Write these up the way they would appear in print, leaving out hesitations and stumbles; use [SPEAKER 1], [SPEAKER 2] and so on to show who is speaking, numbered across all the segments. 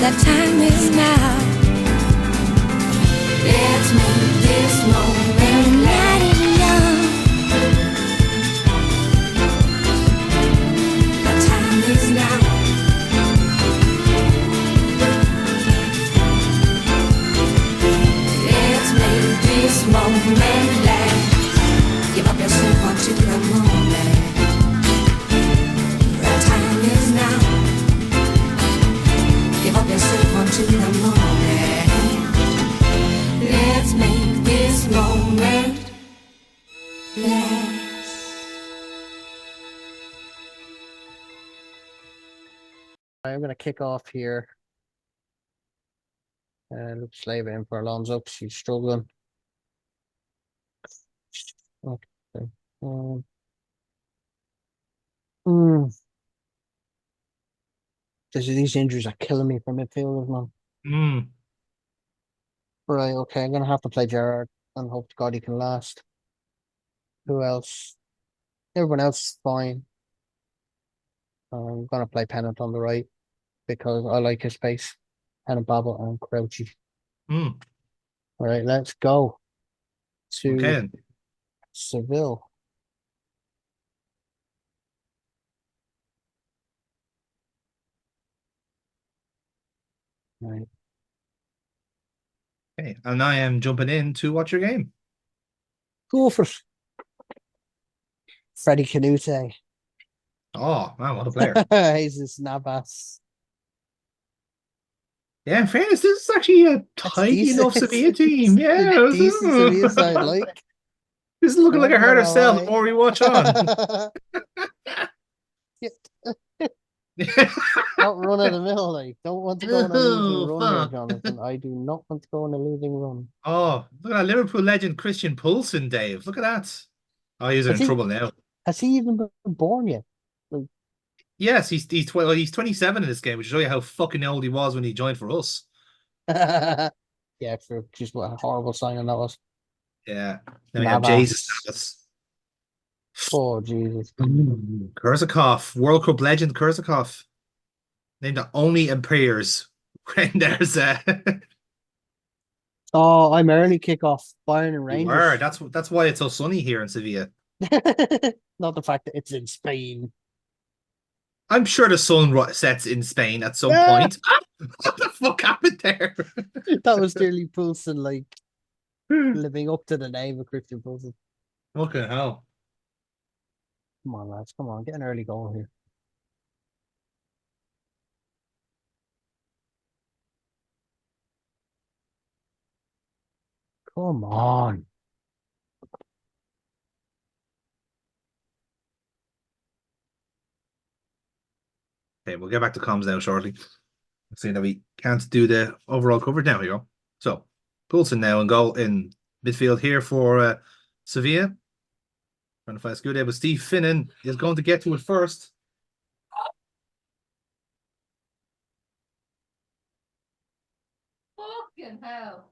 [SPEAKER 1] The time is now. Let's make this moment light and young. The time is now. Let's make this moment last. Give up yourself onto the moment. The time is now. Give up yourself onto the moment. Let's make this moment last.
[SPEAKER 2] I'm going to kick off here. Looks like in for Alonso. She's struggling. Okay. These injuries are killing me for midfielders, man. Right, okay, I'm going to have to play Gerrard and hope to God he can last. Who else? Everyone else is fine. I'm going to play Pennant on the right because I like his pace. Pennant, Babel, and Crouchy. All right, let's go to Seville. Right.
[SPEAKER 3] Okay, and I am jumping in to watch your game.
[SPEAKER 2] Go for it. Freddie Canute.
[SPEAKER 3] Oh, man, what a player.
[SPEAKER 2] Jesus Navas.
[SPEAKER 3] Yeah, in fairness, this is actually a tidy enough Sevilla team. Yeah,
[SPEAKER 2] decent Sevilla side, like.
[SPEAKER 3] This is looking like a harder sell the more we watch on.
[SPEAKER 2] Not run of the mill, like. Don't want to go on a losing run here, Jonathan. I do not want to go on a losing run.
[SPEAKER 3] Oh, look at that Liverpool legend Christian Poulsen, Dave. Look at that. Oh, he's in trouble now.
[SPEAKER 2] Has he even been born yet? Like...
[SPEAKER 3] Yes, he's 27 in this game, which shows you how fucking old he was when he joined for us.
[SPEAKER 2] Yeah, true. Just what a horrible signing that was.
[SPEAKER 3] Yeah. Then we have Jesus.
[SPEAKER 2] Oh, Jesus.
[SPEAKER 3] Kurzakov, World Cup legend Kurzakov. Named the only Imperials when there's
[SPEAKER 2] Oh, I'm early kickoff. Bayern and Rangers.
[SPEAKER 3] That's why it's so sunny here in Sevilla.
[SPEAKER 2] Not the fact that it's in Spain.
[SPEAKER 3] I'm sure the sun sets in Spain at some point. What the fuck happened there?
[SPEAKER 2] That was clearly Poulsen, like living up to the name of Christian Poulsen.
[SPEAKER 3] Fucking hell.
[SPEAKER 2] Come on, lads. Come on. Get an early goal here. Come on.
[SPEAKER 3] Okay, we'll get back to comms now shortly. Seeing that we can't do the overall coverage now. Here we go. So, Poulsen now in goal in midfield here for Sevilla. Trying to find a good there, but Steve Finnan is going to get to it first.
[SPEAKER 1] Fucking hell.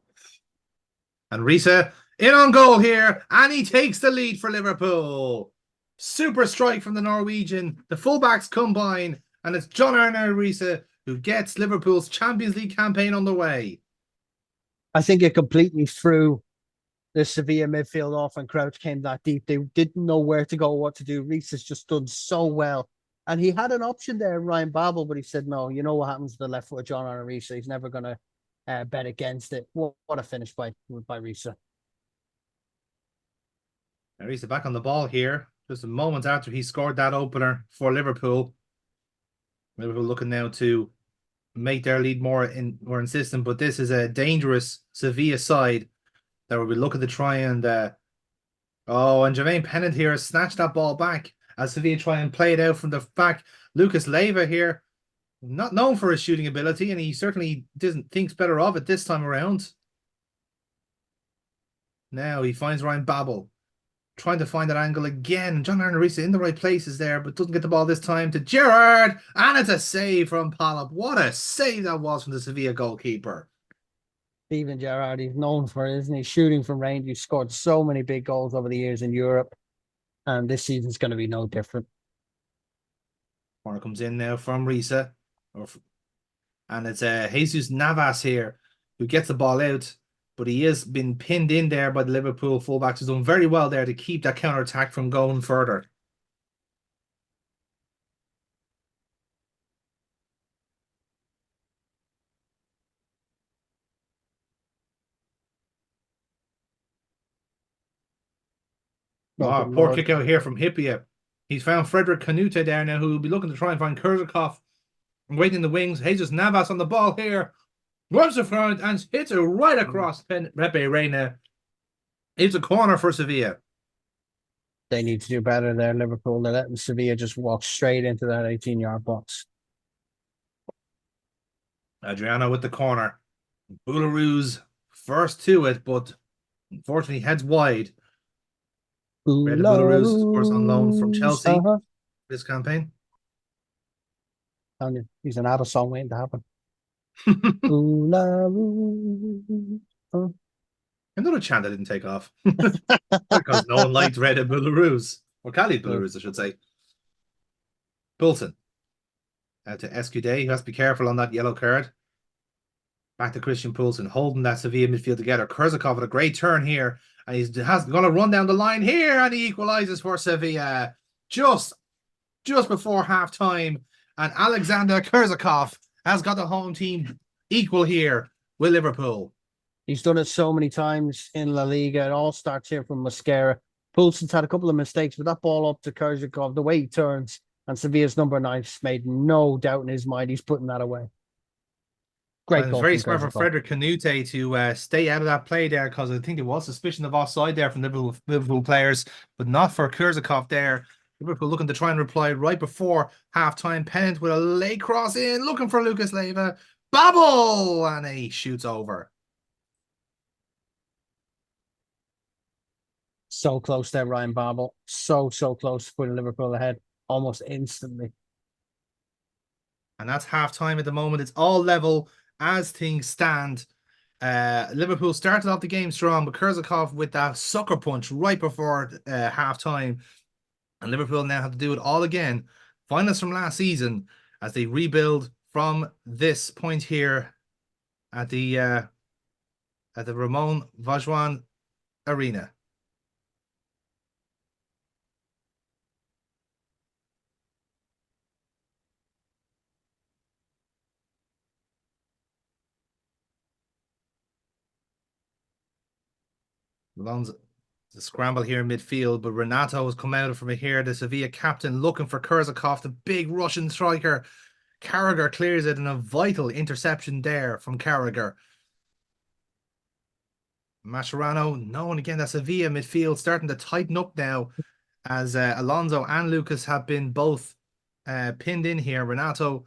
[SPEAKER 3] And Risa in on goal here, and he takes the lead for Liverpool. Super strike from the Norwegian. The fullbacks combine, and it's John Arne Risa who gets Liverpool's Champions League campaign on the way.
[SPEAKER 2] I think it completely threw the Sevilla midfield off when Crouch came that deep. They didn't know where to go, what to do. Reece has just done so well. And he had an option there, Ryan Babel, but he said, no, you know what happens to the left foot of John Arne Reece. He's never going to bet against it. What a finish by Reece.
[SPEAKER 3] Reece back on the ball here. Just a moment after he scored that opener for Liverpool. Liverpool looking now to make their lead more insistent, but this is a dangerous Sevilla side that will be looking to try and and Jermaine Pennant here has snatched that ball back as Sevilla try and play it out from the back. Lucas Leiva here, not known for his shooting ability, and he certainly thinks better of it this time around. Now he finds Ryan Babel, trying to find that angle again. John Arne Reece in the right places there, but doesn't get the ball this time to Gerrard. And it's a save from Pollock. What a save that was from the Sevilla goalkeeper.
[SPEAKER 2] Steven Gerrard, he's known for it, isn't he? Shooting from range. He's scored so many big goals over the years in Europe. And this season's going to be no different.
[SPEAKER 3] Corner comes in now from Risa. And it's Jesus Navas here who gets the ball out, but he is been pinned in there by the Liverpool fullbacks. He's done very well there to keep that counter attack from going further.
[SPEAKER 2] Oh,
[SPEAKER 3] Poor
[SPEAKER 2] Lord.
[SPEAKER 3] kick out here from Hipia. He's found Frederick Canute there now, who will be looking to try and find Kurzakov. Waiting in the wings. Jesus Navas on the ball here. Runs the front and hits it right across Pepe Reina. It's a corner for Sevilla.
[SPEAKER 2] They need to do better there, Liverpool. They're letting Sevilla just walk straight into that 18-yard box.
[SPEAKER 3] Adriano with the corner. Boularus first to it, but unfortunately heads wide. Brandon Boularus, of course, on loan from Chelsea this campaign.
[SPEAKER 2] He's an ABBA song waiting to happen.
[SPEAKER 3] Another chant that didn't take off. Because no one liked Red Boularus. Or Khalid Boularus, I should say. Bolton. Out to Escudé, who has to be careful on that yellow card. Back to Christian Poulsen, holding that Sevilla midfield together. Kurzakov with a great turn here. And he's going to run down the line here, and he equalizes for Sevilla just before half-time. And Alexander Kurzakov has got the home team equal here with Liverpool.
[SPEAKER 2] He's done it so many times in La Liga. It all starts here from Mascara. Poulsen's had a couple of mistakes, but that ball up to Kurzakov, the way he turns, and Sevilla's number 9 made no doubt in his mind he's putting that away.
[SPEAKER 3] Great goal. It's very smart for Frederick Canute to stay out of that play there, because I think there was suspicion of offside there from Liverpool players, but not for Kurzakov there. Liverpool looking to try and reply right before half-time. Pennant with a late cross in, looking for Lucas Leiva. Babel! And he shoots over.
[SPEAKER 2] So close there, Ryan Babel. So close to putting Liverpool ahead almost instantly.
[SPEAKER 3] And that's half-time at the moment. It's all level as things stand. Liverpool started off the game strong, but Kurzakov with that sucker punch right before half-time. And Liverpool now have to do it all again. Finalists from last season as they rebuild from this point here at the Ramon Vajwan Arena. Alonso, the scramble here in midfield, but Renato has come out from here, the Sevilla captain, looking for Kurzakov, the big Russian striker. Carragher clears it, and a vital interception there from Carragher. Mascherano, knowing again that Sevilla midfield starting to tighten up now, as Alonso and Lucas have been both pinned in here. Renato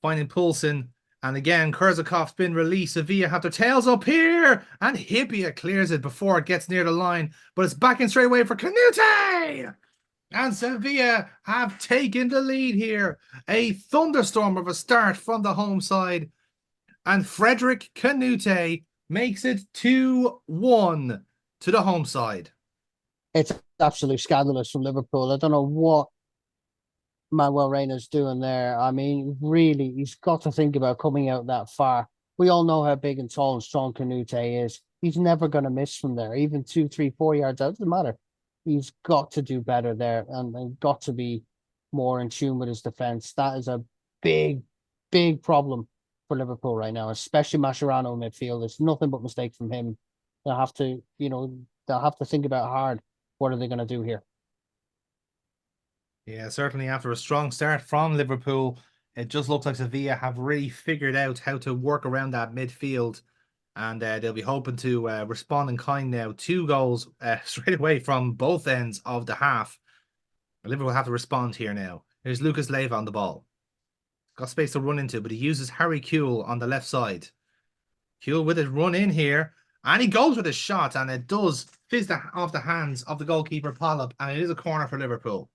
[SPEAKER 3] finding Poulsen. And again, Kurzakov's been released. Sevilla have their tails up here. And Hipia clears it before it gets near the line. But it's back in straight away for Canute. And Sevilla have taken the lead here. A thunderstorm of a start from the home side. And Frederick Canute makes it 2-1 to the home side.
[SPEAKER 2] It's absolutely scandalous from Liverpool. I don't know what Manuel Reina's doing there. I mean, really, he's got to think about coming out that far. We all know how big and tall and strong Canute is. He's never going to miss from there, even 2, 3, 4 yards out. Doesn't matter. He's got to do better there and got to be more in tune with his defense. That is a big problem for Liverpool right now, especially Mascherano in midfield. There's nothing but mistakes from him. They'll have to, they'll have to think about hard. What are they going to do here?
[SPEAKER 3] Yeah, certainly after a strong start from Liverpool, it just looks like Sevilla have really figured out how to work around that midfield, and they'll be hoping to respond in kind now. 2 goals straight away from both ends of the half. Liverpool have to respond here now. Here's Lucas Leiva on the ball. Got space to run into, but he uses Harry Kewell on the left side. Kewell with his run in here, and he goes with a shot, and it does fizz off the hands of the goalkeeper, Pollop, and it is a corner for Liverpool.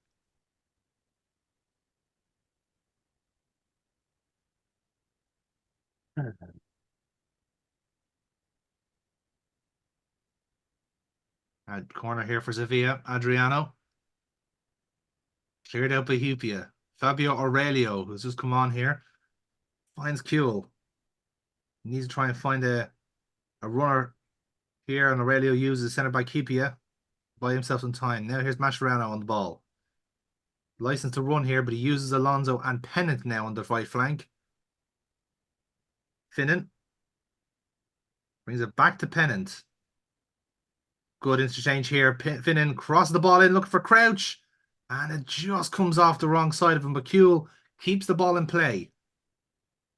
[SPEAKER 3] Corner here for Sevilla. Adriano. Cleared out by Hupia. Fabio Aurelio, who's just come on here. Finds Kuhl. Needs to try and find a runner here, and Aurelio uses centre by Kipia. Buy himself some time. Now here's Mascherano on the ball. License to run here, but he uses Alonso and Pennant now on the right flank. Finnan brings it back to Pennant. Good interchange here. Finnan crosses the ball in, looking for Crouch. And it just comes off the wrong side of him. But Kuhl keeps the ball in play.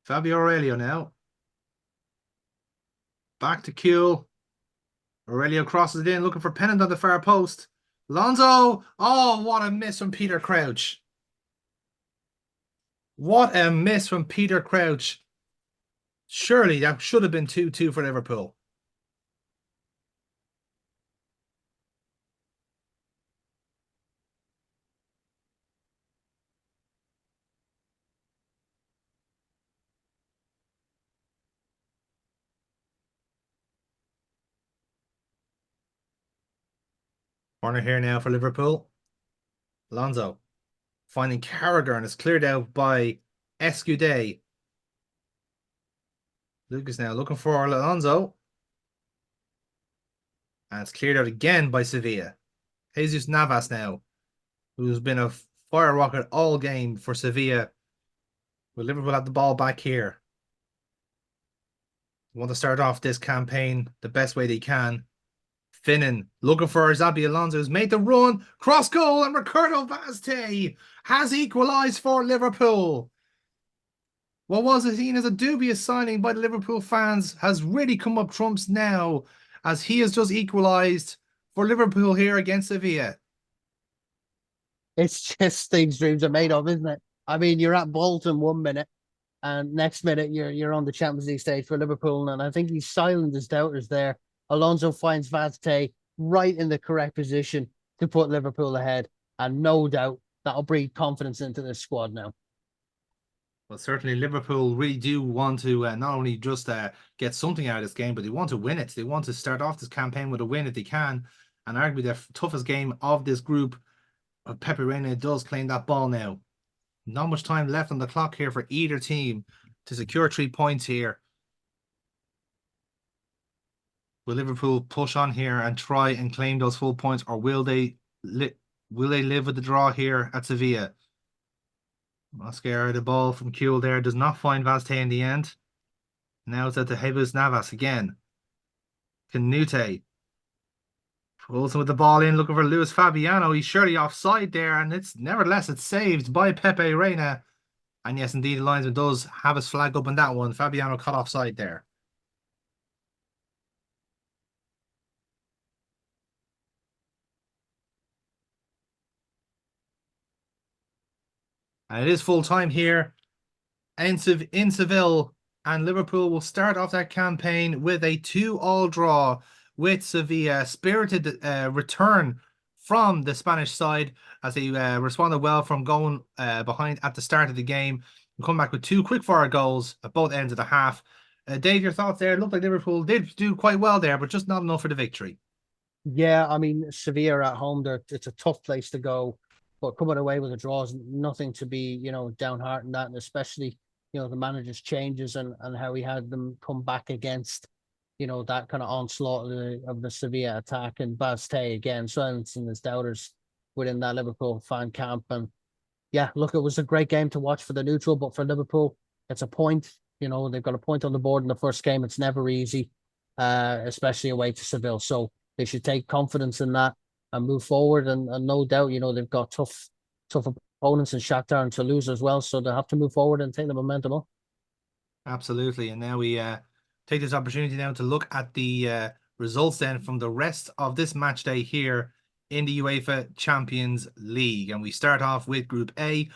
[SPEAKER 3] Fabio Aurelio now. Back to Kuhl. Aurelio crosses it in, looking for Pennant on the far post. Alonso! Oh, what a miss from Peter Crouch. What a miss from Peter Crouch. Surely that should have been 2-2 for Liverpool. Corner here now for Liverpool. Alonso finding Carragher, and it's cleared out by Escudé. Lucas now looking for Alonso. And it's cleared out again by Sevilla. Jesus Navas now, who's been a fire rocket all game for Sevilla. Will Liverpool have the ball back here? Want to start off this campaign the best way they can. Finnan looking for Xabi Alonso, who's made the run. Cross goal, and Ricardo Vazte has equalised for Liverpool. What was seen as a dubious signing by the Liverpool fans has really come up trumps now, as he has just equalised for Liverpool here against Sevilla.
[SPEAKER 2] It's just things dreams are made of, isn't it? I mean, you're at Bolton 1 minute, and next minute you're on the Champions League stage for Liverpool, and I think he's silent his doubters there. Alonso finds Vazte right in the correct position to put Liverpool ahead, and no doubt that'll breed confidence into the squad now.
[SPEAKER 3] Well, certainly Liverpool really do want to not only just get something out of this game, but they want to win it. They want to start off this campaign with a win if they can, and arguably the toughest game of this group. Pepe Reina does claim that ball now. Not much time left on the clock here for either team to secure 3 points here. Will Liverpool push on here and try and claim those full points, or will they live with the draw here at Sevilla? Mascara, the ball from Kuhl there, does not find Vazte in the end. Now it's at the Jesus Navas again. Canute pulls him with the ball in, looking for Luis Fabiano. He's surely offside there, and nevertheless it's saved by Pepe Reina. And yes, indeed, the linesman does have his flag up on that one. Fabiano caught offside there. And it is full time here in Seville, and Liverpool will start off that campaign with a 2-2 draw with Sevilla. Spirited return from the Spanish side as they responded well from going behind at the start of the game and come back with 2 quick-fire goals at both ends of the half. Dave, your thoughts there? It looked like Liverpool did do quite well there, but just not enough for the victory.
[SPEAKER 2] Yeah, I mean, Sevilla at home, it's a tough place to go. But coming away with a draw is nothing to be, downhearted at, and especially, the manager's changes and how he had them come back against, that kind of onslaught of the Sevilla attack, and Vazte again silencing his doubters within that Liverpool fan camp. And yeah, look, it was a great game to watch for the neutral, but for Liverpool, it's a point. They've got a point on the board in the first game. It's never easy, especially away to Seville. So they should take confidence in that and move forward, and no doubt, they've got tough opponents in Shakhtar and Toulouse as well, so they have to move forward and take the momentum up.
[SPEAKER 3] Absolutely, and now we take this opportunity now to look at the results then from the rest of this match day here in the UEFA Champions League, and we start off with Group A.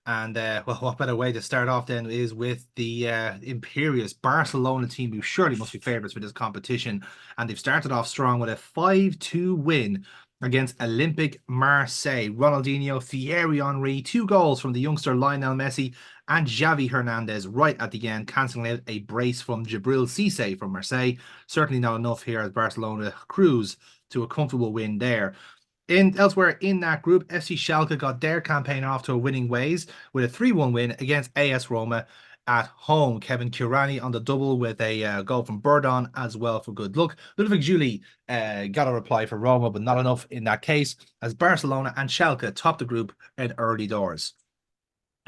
[SPEAKER 3] And well, what better way to start off then is with the imperious Barcelona team, who surely must be favourites for this competition. And they've started off strong with a 5-2 win against Olympique Marseille. Ronaldinho, Thierry Henry, 2 goals from the youngster Lionel Messi and Xavi Hernandez right at the end, cancelling out a brace from Djibril Cissé from Marseille. Certainly not enough here as Barcelona cruise to a comfortable win there. Elsewhere in that group, FC Schalke got their campaign off to a winning ways with a 3-1 win against AS Roma. at home. Kevin Kurani on the double with a goal from Burdon as well for good luck. Ludwig Juli got a reply for Roma, but not enough in that case, as Barcelona and Schalke topped the group in early doors.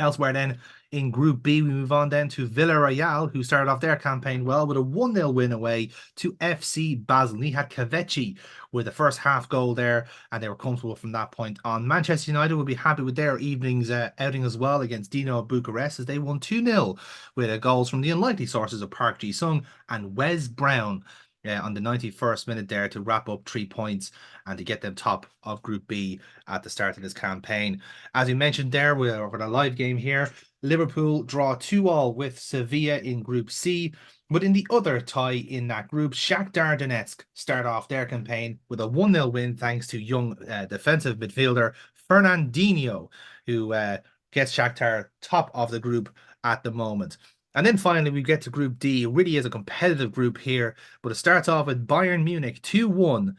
[SPEAKER 3] Elsewhere then, in Group B, we move on then to Villarreal, who started off their campaign well with a 1-0 win away to FC Basel. Nihat Kaveci with the first half goal there, and they were comfortable from that point on. Manchester United will be happy with their evening's outing as well against Dino Bucharest, as they won 2-0 with goals from the unlikely sources of Park Ji-sung and Wes Brown on the 91st minute there to wrap up 3 points and to get them top of Group B at the start of this campaign. As we mentioned there, we're a live game here. Liverpool draw 2-2 with Sevilla in Group C. But in the other tie in that group, Shakhtar Donetsk start off their campaign with a 1-0 win thanks to young defensive midfielder Fernandinho, who gets Shakhtar top of the group at the moment. And then finally, we get to Group D. It really is a competitive group here, but it starts off with Bayern Munich 2-1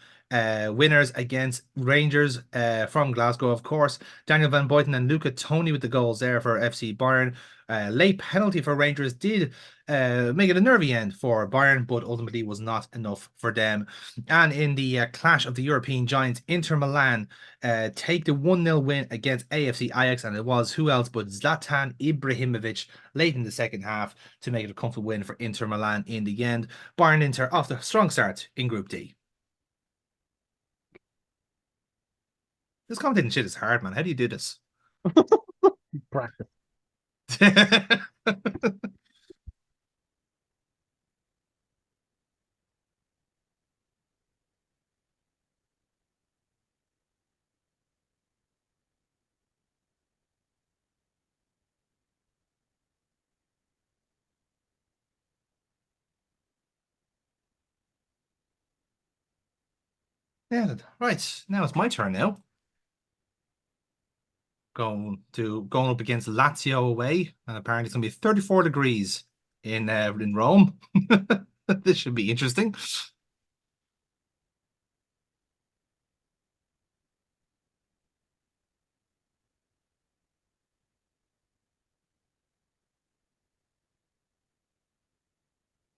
[SPEAKER 3] winners against Rangers from Glasgow, of course. Daniel Van Boyten and Luca Toni with the goals there for FC Bayern. Late penalty for Rangers did make it a nervy end for Bayern, but ultimately was not enough for them. And in the clash of the European giants, Inter Milan take the 1-0 win against AFC Ajax, and it was who else but Zlatan Ibrahimovic late in the second half to make it a comfortable win for Inter Milan in the end. Bayern Inter off the strong start in Group D. This commentating shit is hard, man. How do you do this?
[SPEAKER 2] Practice.
[SPEAKER 3] Yeah, right. Now it's my turn now. Going up against Lazio away, and apparently it's gonna be 34 degrees in Rome. This should be interesting.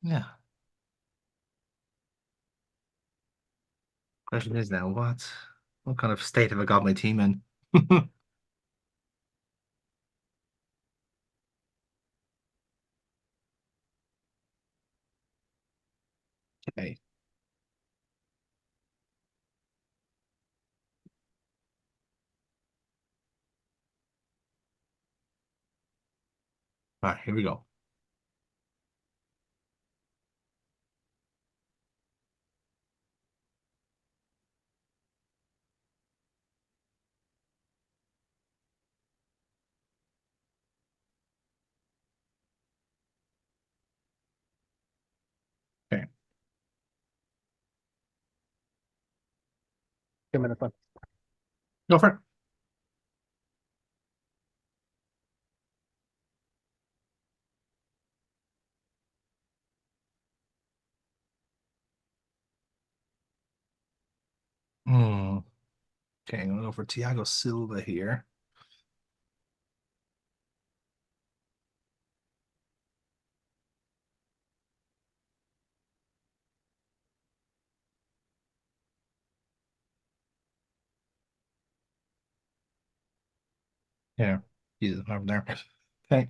[SPEAKER 3] Yeah. Question is now, what kind of state have I got my team in? Okay. All right, here we go. Okay.
[SPEAKER 2] 2 minutes left.
[SPEAKER 3] Go for it. Hmm. Okay, I'm gonna go for Thiago Silva here. Yeah, he's over there. Okay.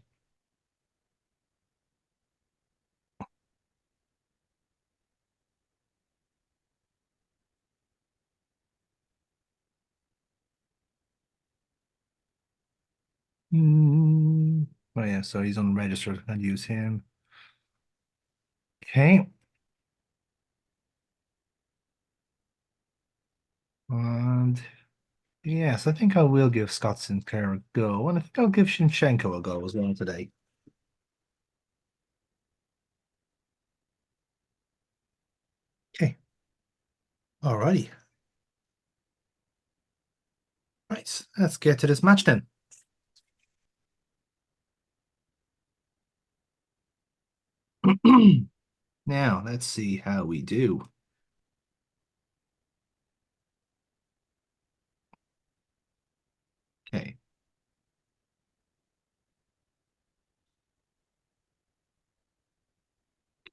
[SPEAKER 3] Oh yeah, so he's unregistered. I'll use him. Okay. And yes, I think I will give Scott Sinclair a go, and I think I'll give Shinchenko a go as well today. Okay. Alrighty. Right. Let's get to this match then. Now, let's see how we do. Okay.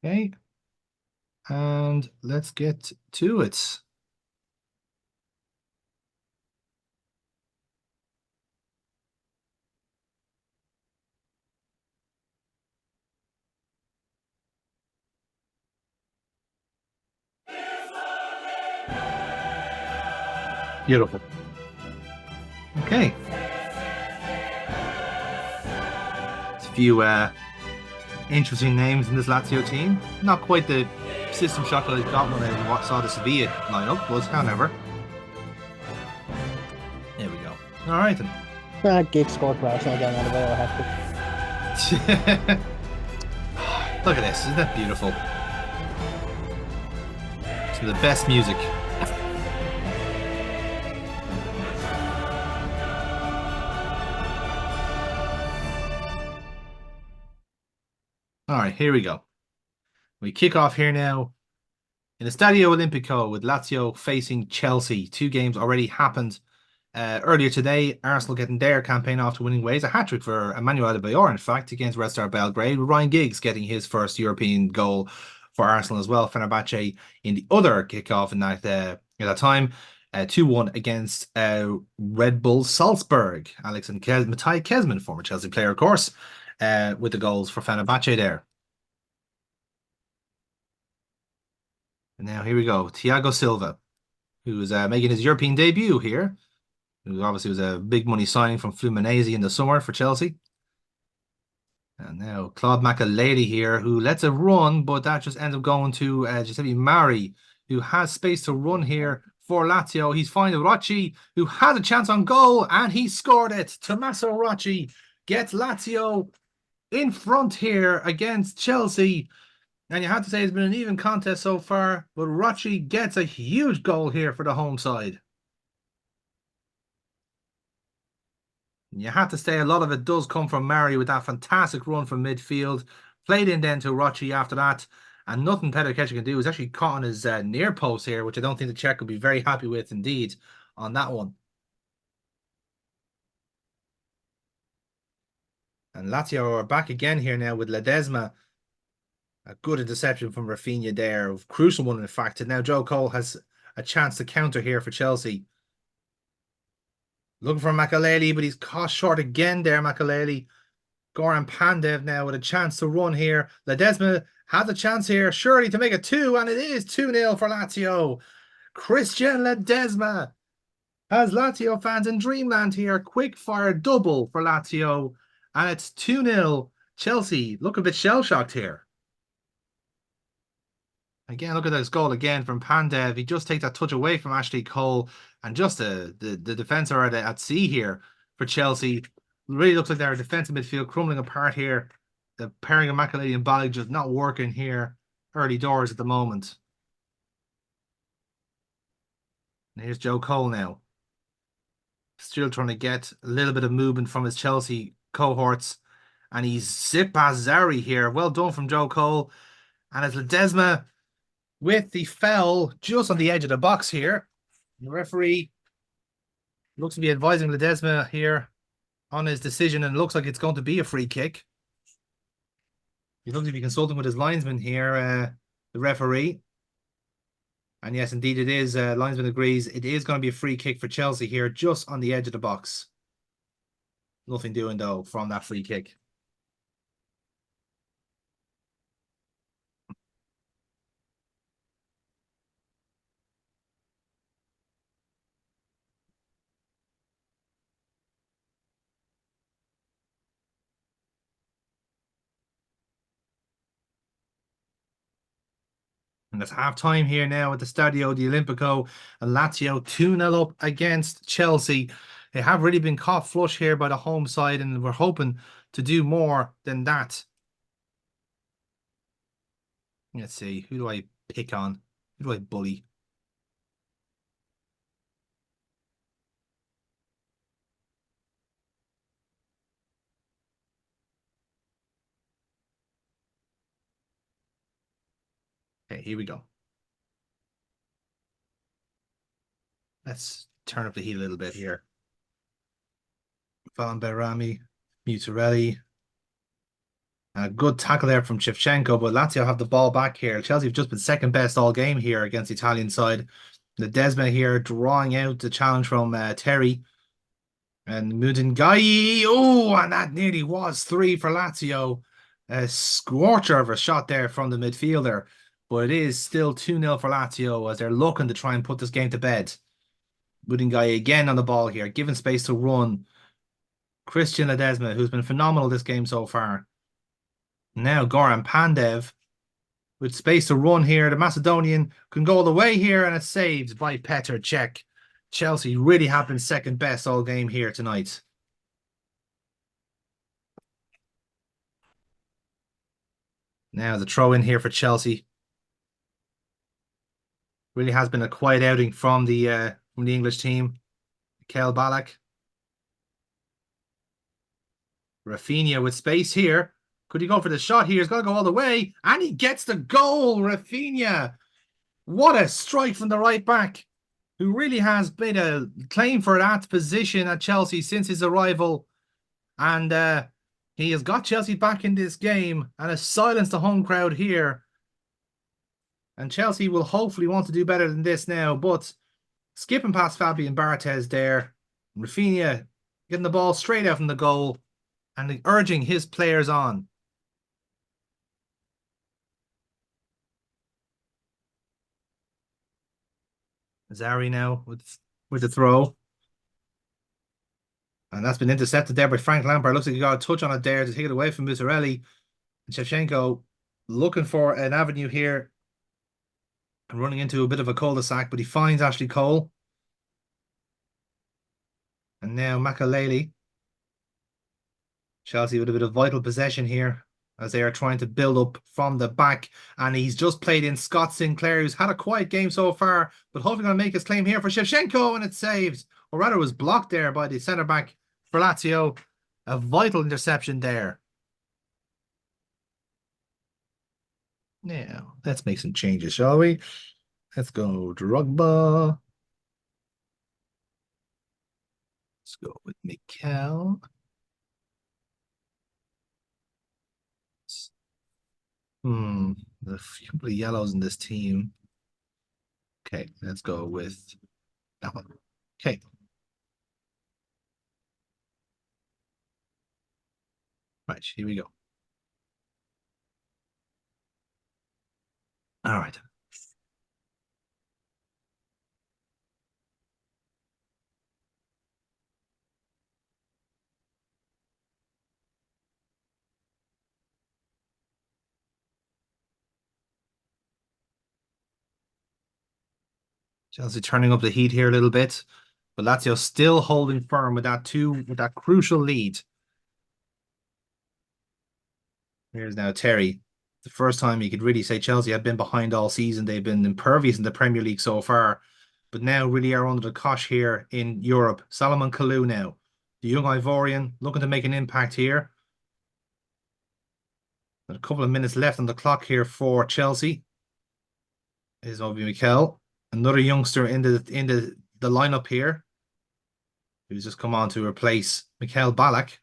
[SPEAKER 3] Okay. And let's get to it. Beautiful. Okay. It's a few interesting names in this Lazio team. Not quite the system shock that I got when I saw the Sevilla lineup, but however. There we go. All right then.
[SPEAKER 2] Gig scored for Arsenal again out of it. I have to.
[SPEAKER 3] Look at this. Isn't that beautiful? Some of the best music. All right, here we go. We kick off here now in the Stadio Olimpico with Lazio facing Chelsea. 2 games already happened earlier today. Arsenal getting their campaign off to winning ways. A hat-trick for Emmanuel Adebayor, in fact, against Red Star Belgrade. With Ryan Giggs getting his first European goal for Arsenal as well. Fenerbahce in the other kickoff in that time. 2-1 against Red Bull Salzburg. Alex and Matai Kezman, former Chelsea player, of course, with the goals for Fenerbahce there. And now here we go. Thiago Silva, who is making his European debut here. Who obviously was a big money signing from Fluminense in the summer for Chelsea. And now Claude Makelele here, who lets it run, but that just ends up going to Giuseppe Mari, who has space to run here for Lazio. He's finding Rocci, who has a chance on goal, and he scored it. Tommaso Rocci gets Lazio in front here against Chelsea. And you have to say it's been an even contest so far, but Rocci gets a huge goal here for the home side. You have to say a lot of it does come from Mari with that fantastic run from midfield. Played in then to Rocci after that. And nothing Petr Cech can do is actually caught on his near post here, which I don't think the Czech will be very happy with indeed on that one. And Lazio are back again here now with Ledesma. A good interception from Rafinha there. A crucial one, in fact. And now Joe Cole has a chance to counter here for Chelsea. Looking for Makelele, but he's caught short again there, Makelele. Goran Pandev now with a chance to run here. Ledesma has a chance here, surely to make it 2, and it is 2-0 for Lazio. Christian Ledesma has Lazio fans in dreamland here. Quick fire double for Lazio, and it's 2-0. Chelsea look a bit shell-shocked here. Again, look at this goal again from Pandev. He just takes that touch away from Ashley Cole, and just the defence are at sea here for Chelsea. Really looks like their defensive midfield crumbling apart here. The pairing of Makelele and Bali just not working here early doors at the moment. And here's Joe Cole now. Still trying to get a little bit of movement from his Chelsea cohorts. And he's zipped past Zari here. Well done from Joe Cole. And it's Ledesma with the foul just on the edge of the box here. The referee looks to be advising Ledesma here on his decision, and it looks like it's going to be a free kick. He looks to be consulting with his linesman here, the referee. And yes, indeed it is. Linesman agrees. It is going to be a free kick for Chelsea here, just on the edge of the box. Nothing doing, though, from that free kick. And it's half time here now at the Stadio di Olimpico, and Lazio 2-0 up against Chelsea. They have really been caught flush here by the home side, and we're hoping to do more than that. Let's see, who do I pick on? Who do I bully? Okay, here we go. Let's turn up the heat a little bit here. Van Berami, Mutarelli, A good tackle there from Shevchenko, but Lazio have the ball back here. Chelsea have just been second best all game here against the Italian side. Ledesma here drawing out the challenge from Terry. And Mudingai, oh, and that nearly was 3 for Lazio. A scorcher of a shot there from the midfielder. But it is still 2-0 for Lazio as they're looking to try and put this game to bed. Mudingai again on the ball here, given space to run. Christian Ledesma, who's been phenomenal this game so far. Now Goran Pandev with space to run here. The Macedonian can go all the way here, and it's saved by Petr Cech. Chelsea really have been second best all game here tonight. Now the throw in here for Chelsea. Really has been a quiet outing from the English team. Mikel Ballack. Rafinha with space here. Could he go for the shot here? He's got to go all the way. And he gets the goal, Rafinha. What a strike from the right back, who really has made a claim for that position at Chelsea since his arrival. And he has got Chelsea back in this game and has silenced the home crowd here. And Chelsea will hopefully want to do better than this now. But skipping past Fabian Barthez there. Rafinha getting the ball straight out from the goal and urging his players on. Zari now with the throw. And that's been intercepted there by Frank Lampard. Looks like he got a touch on it there to take it away from Musarelli. And Shevchenko looking for an avenue here and running into a bit of a cul-de-sac, but he finds Ashley Cole. And now Makaleli. Chelsea with a bit of vital possession here as they are trying to build up from the back. And he's just played in Scott Sinclair, who's had a quiet game so far, but hopefully going to make his claim here for Shevchenko, and it's saved. Or rather, was blocked there by the centre-back for Lazio. A vital interception there. Now, let's make some changes, shall we? Let's go Drogba. Let's go with Mikel. There's a few of yellows in this team. Okay, let's go with that one. Okay. Right, here we go. All right. Chelsea turning up the heat here a little bit, but Lazio still holding firm with that crucial lead. Here's now Terry. The first time you could really say Chelsea had been behind all season. They've been impervious in the Premier League so far, but now really are under the cosh here in Europe. Salomon Kalou now, the young Ivorian, looking to make an impact here. A couple of minutes left on the clock here for Chelsea. Is Obi Mikel, another youngster in the lineup here, who's just come on to replace Mikel Ballack.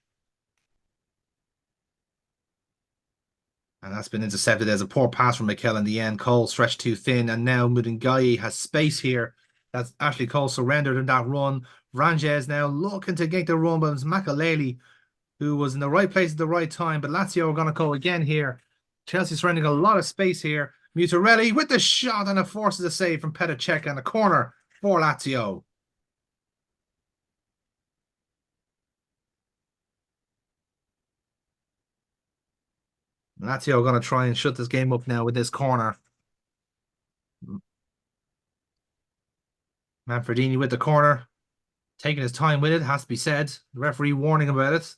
[SPEAKER 3] And that's been intercepted as a poor pass from Mikel in the end. Cole stretched too thin, and now Mudingai has space here. That's Ashley Cole surrendered in that run. Ranges now looking to get the run, but it's Makaleli who was in the right place at the right time. But Lazio are going to go again here. Chelsea surrendering a lot of space here. Musarelli with the shot, and it forces a save from Petr Cech and a corner for Lazio. Lazio are going to try and shut this game up now with this corner. Manfredini with the corner. Taking his time with it, has to be said. The referee warning about it.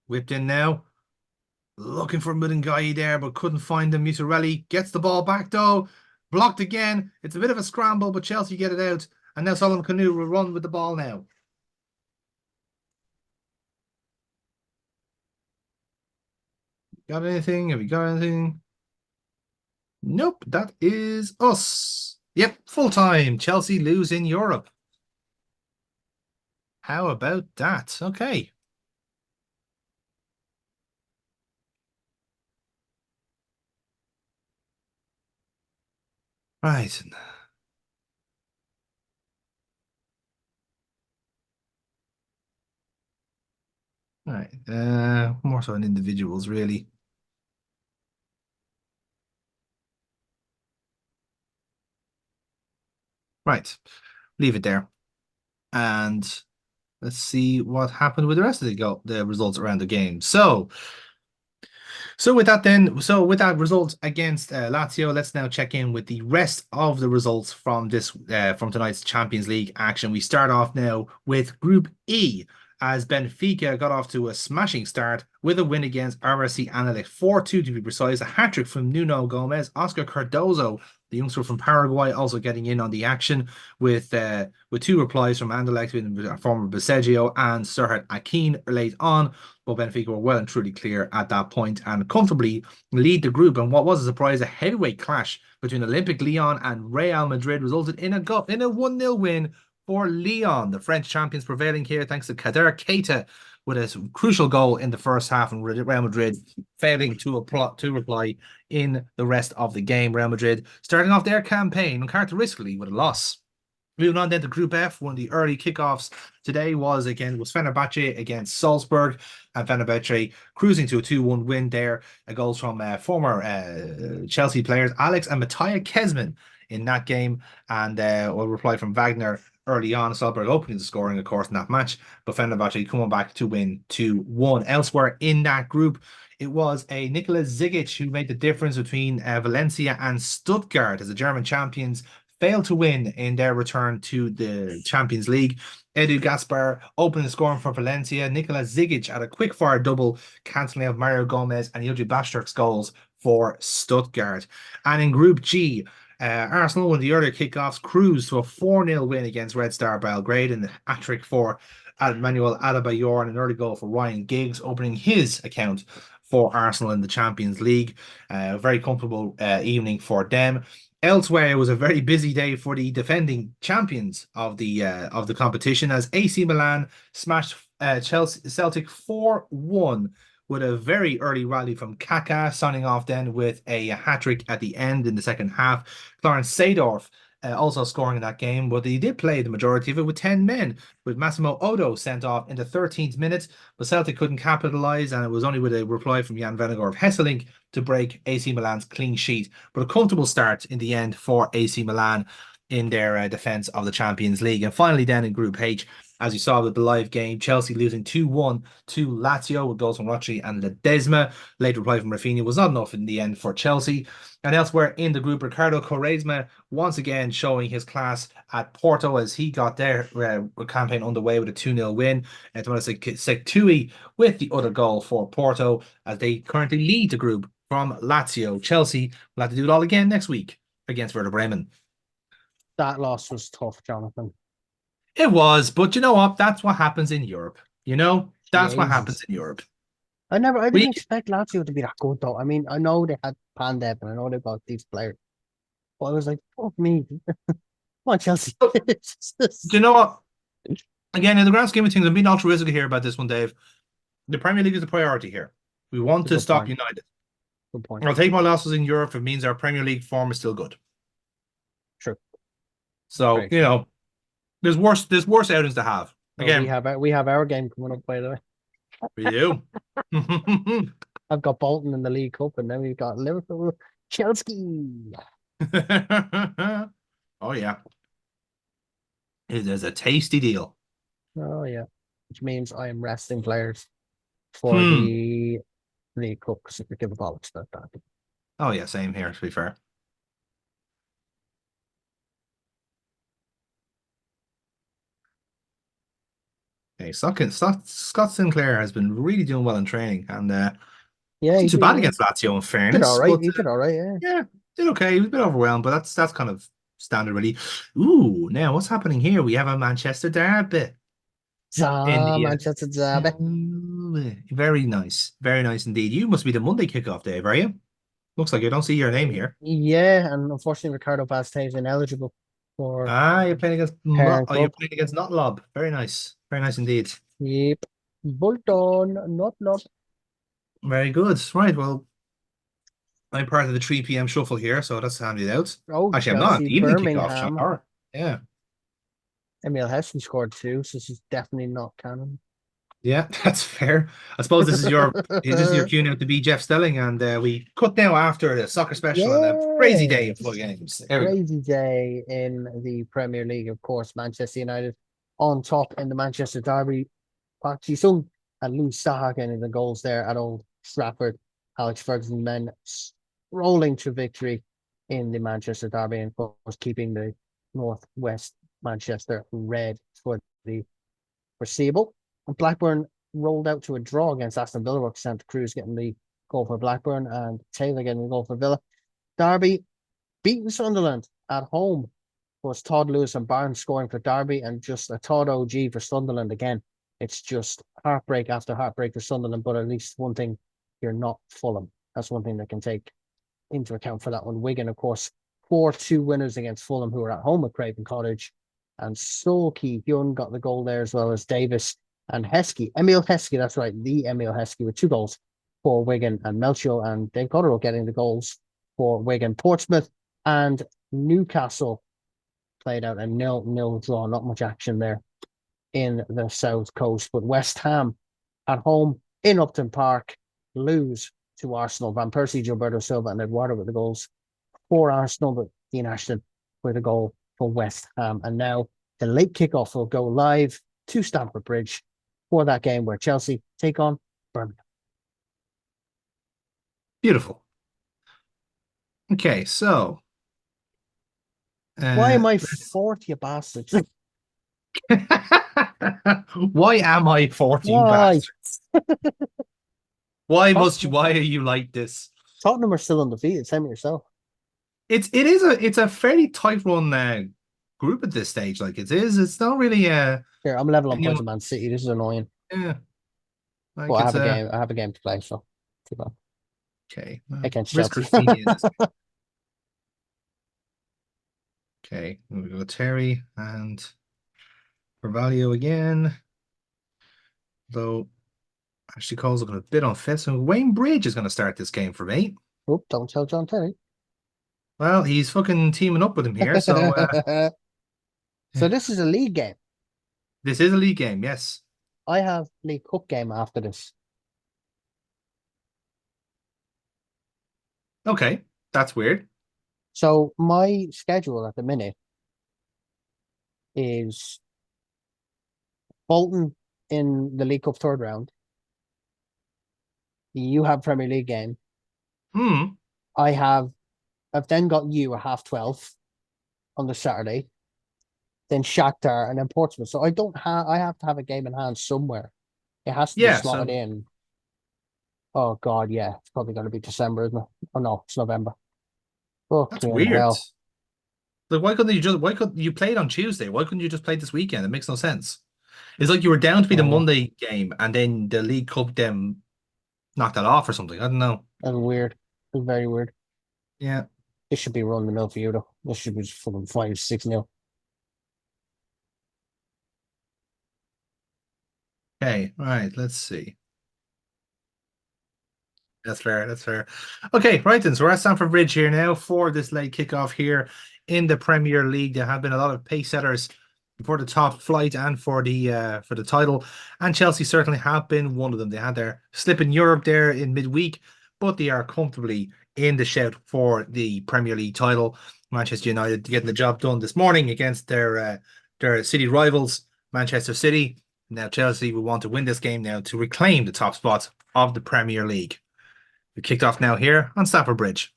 [SPEAKER 3] Whipped in now. Looking for Mudingai there, but couldn't find him. Musarelli gets the ball back though. Blocked again. It's a bit of a scramble, but Chelsea get it out. And now Solomon Kalou will run with the ball now. Got anything? Have you got anything? Nope, that is us. Yep, full time. Chelsea lose in Europe. How about that? Okay. Right. Right. More so on individuals, really. Right. Leave it there. And let's see what happened with the rest of the results around the game. So with that then, so with that result against Lazio, let's now check in with the rest of the results from from tonight's Champions League action. We start off now with Group E, as Benfica got off to a smashing start with a win against RSC Anderlecht 4-2 to be precise. A hat-trick from Nuno Gomez. Oscar Cardozo, the youngster from Paraguay, also getting in on the action with two replies from Anderlecht, with former Baseggio and Serhat Akin late on. But Benfica were well and truly clear at that point and comfortably lead the group. And what was a surprise, a heavyweight clash between Olympic Lyon and Real Madrid resulted in a 1-0 win for Lyon. The French champions prevailing here thanks to Kader Keita with a crucial goal in the first half, and Real Madrid failing to reply in the rest of the game. Real Madrid starting off their campaign uncharacteristically with a loss. Moving on then to Group F, one of the early kickoffs today was Fenerbahce against Salzburg, and Fenerbahce cruising to a 2-1 win there. Goals from former Chelsea players Alex and Mattia Kezman in that game, and a reply from Wagner early on. Salzburg opening the scoring, of course, in that match, but Fenerbahce coming back to win 2-1. Elsewhere in that group, it was a Nikola Zigic who made the difference between Valencia and Stuttgart as the German champions failed to win in their return to the Champions League. Edu Gaspar opened the scoring for Valencia. Nikola Zigic had a quick-fire double, cancelling out Mario Gomez and Ilja Bashturk's goals for Stuttgart. And in Group G, Arsenal, one of the earlier kickoffs, cruised to a 4-0 win against Red Star Belgrade, and the hat-trick for Manuel Adebayor and an early goal for Ryan Giggs, opening his account for Arsenal in the Champions League. Very comfortable evening for them. Elsewhere, it was a very busy day for the defending champions of the competition, as AC Milan smashed Celtic 4-1 with a very early rally from Kaká, signing off then with a hat-trick at the end in the second half. Clarence Seedorf also scoring in that game, but he did play the majority of it with 10 men, with Massimo Odo sent off in the 13th minute, but Celtic couldn't capitalise, and it was only with a reply from Jan Vennegaard of Hesselink to break AC Milan's clean sheet. But a comfortable start in the end for AC Milan in their defence of the Champions League. And finally then in Group H, as you saw with the live game, Chelsea losing 2-1 to Lazio with goals from Rocci and Ledesma. Late reply from Rafinha was not enough in the end for Chelsea. And elsewhere in the group, Ricardo Quaresma once again showing his class at Porto as he got their campaign underway with a 2-0 win. And Sektui with the other goal for Porto as they currently lead the group from Lazio. Chelsea will have to do it all again next week against Werder Bremen.
[SPEAKER 2] That loss was tough, Jonathan.
[SPEAKER 3] It was, but you know what? That's what happens in Europe. That's
[SPEAKER 2] Jesus.
[SPEAKER 3] what happens in Europe.
[SPEAKER 2] I didn't expect Lazio to be that good, though. I mean, I know they had Pandev and I know they got these players, but I was like, fuck me. Come on, Chelsea.
[SPEAKER 3] Do you know what? Again, in the grand scheme of things, I'm being altruistic here about this one, Dave. The Premier League is a priority here. We want to stop United.
[SPEAKER 2] Good point.
[SPEAKER 3] I'll take my losses in Europe if it means our Premier League form is still good.
[SPEAKER 2] True.
[SPEAKER 3] So,
[SPEAKER 2] Great.
[SPEAKER 3] there's worse outings to have. Again,
[SPEAKER 2] we have our game coming up, by the way.
[SPEAKER 3] We do.
[SPEAKER 2] I've got Bolton in the League Cup, and then we've got Liverpool, Chelsea.
[SPEAKER 3] Oh yeah, it is a tasty deal.
[SPEAKER 2] Oh yeah, which means I am resting players for the League Cup because if we give a bollocks about that.
[SPEAKER 3] Oh yeah, same here. To be fair. Hey, Scott Sinclair has been really doing well in training, and wasn't too bad against Lazio. In fairness,
[SPEAKER 2] he did all right.
[SPEAKER 3] Yeah, did okay. He was a bit overwhelmed, but that's kind of standard, really. Ooh, now what's happening here? We have a Manchester derby.
[SPEAKER 2] Manchester derby.
[SPEAKER 3] Very nice indeed. You must be the Monday kickoff, Dave, are you? Looks like I don't see your name here.
[SPEAKER 2] Yeah, and unfortunately, Ricardo Bastei is ineligible for.
[SPEAKER 3] You're playing against. You're playing against Not Lob. Very nice indeed. I'm part of the 3 p.m. shuffle here, so that's handy out.
[SPEAKER 2] Oh,
[SPEAKER 3] Actually, I'm not.
[SPEAKER 2] Chelsea,
[SPEAKER 3] The evening kickoff,
[SPEAKER 2] Birmingham.
[SPEAKER 3] Shar. Yeah.
[SPEAKER 2] Emil Heskey scored 2, so this is definitely not canon.
[SPEAKER 3] Yeah, that's fair. I suppose this is your cue now to be Jeff Stelling, and we cut now after the soccer special and a crazy day of football games.
[SPEAKER 2] Crazy day in the Premier League, of course. Manchester United on top in the Manchester Derby. Park Ji-sung and Louis Saha getting the goals there at Old Trafford. Alex Ferguson men rolling to victory in the Manchester Derby, and of course keeping the Northwest Manchester red for the foreseeable. And Blackburn rolled out to a draw against Aston Villa, with Santa Cruz getting the goal for Blackburn and Taylor getting the goal for Villa. Derby beating Sunderland at home. Was Todd Lewis and Barnes scoring for Derby, and just a Todd OG for Sunderland again. It's just heartbreak after heartbreak for Sunderland, but at least one thing, you're not Fulham. That's one thing that can take into account for that one. Wigan, of course, 4-2 winners against Fulham, who are at home at Craven Cottage. And Sol Ki-hyun got the goal there, as well as Davis and Heskey. Emil Heskey, that's right, the Emil Heskey, with 2 goals for Wigan, and Melchior and Dave Cotterill getting the goals for Wigan. Portsmouth and Newcastle played out a 0-0 draw. Not much action there in the South Coast, but West Ham at home in Upton Park lose to Arsenal. Van Persie, Gilberto Silva and Eduardo with the goals for Arsenal, but Dean Ashton with a goal for West Ham. And now the late kickoff will go live to Stamford Bridge for that game where Chelsea take on Birmingham.
[SPEAKER 3] Beautiful. Okay, so
[SPEAKER 2] why am I fourth, you bastards?
[SPEAKER 3] Why am I 14 bastards? Why are you like this?
[SPEAKER 2] Tottenham are still undefeated, same with yourself.
[SPEAKER 3] It's a fairly tight run group at this stage. Like it's not really
[SPEAKER 2] Here, I'm level on points of Man City. This is annoying.
[SPEAKER 3] Yeah. Like
[SPEAKER 2] well, I have a game to play, so too bad.
[SPEAKER 3] Okay.
[SPEAKER 2] Against Chelsea.
[SPEAKER 3] Okay, we go Terry and Carvalho again. Though Ashley Cole's looking a bit unfit, so Wayne Bridge is going to start this game for me.
[SPEAKER 2] Oh, don't tell John Terry.
[SPEAKER 3] Well, he's fucking teaming up with him here, so
[SPEAKER 2] so this is a league game.
[SPEAKER 3] This is a league game, yes.
[SPEAKER 2] I have League Cup game after this.
[SPEAKER 3] Okay, that's weird.
[SPEAKER 2] So my schedule at the minute is Bolton in the League Cup 3rd round. You have Premier League game. I've then got you at 12:30 on the Saturday. Then Shakhtar and then Portsmouth. So I have to have a game in hand somewhere. It has to be slotted in. Oh God, yeah. It's probably gonna be December, isn't it? Oh no, it's November. Oh,
[SPEAKER 3] that's weird. Hell. Like why couldn't you play it on Tuesday? Why couldn't you just play this weekend? It makes no sense. It's like you were down to be the Monday game and then the League Cup then knocked that off or something. I don't know.
[SPEAKER 2] That's weird. It's very weird.
[SPEAKER 3] Yeah.
[SPEAKER 2] This should be run the mill for you though. This should be just fucking 5-6-0.
[SPEAKER 3] Okay, right, let's see. That's fair, that's fair. Okay, right then, so we're at Stamford Bridge here now for this late kickoff here in the Premier League. There have been a lot of pace setters for the top flight and for the title, and Chelsea certainly have been one of them. They had their slip in Europe there in midweek, but they are comfortably in the shout for the Premier League title. Manchester United getting the job done this morning against their city rivals, Manchester City. Now Chelsea will want to win this game now to reclaim the top spot of the Premier League. We kicked off now here on Stamford Bridge.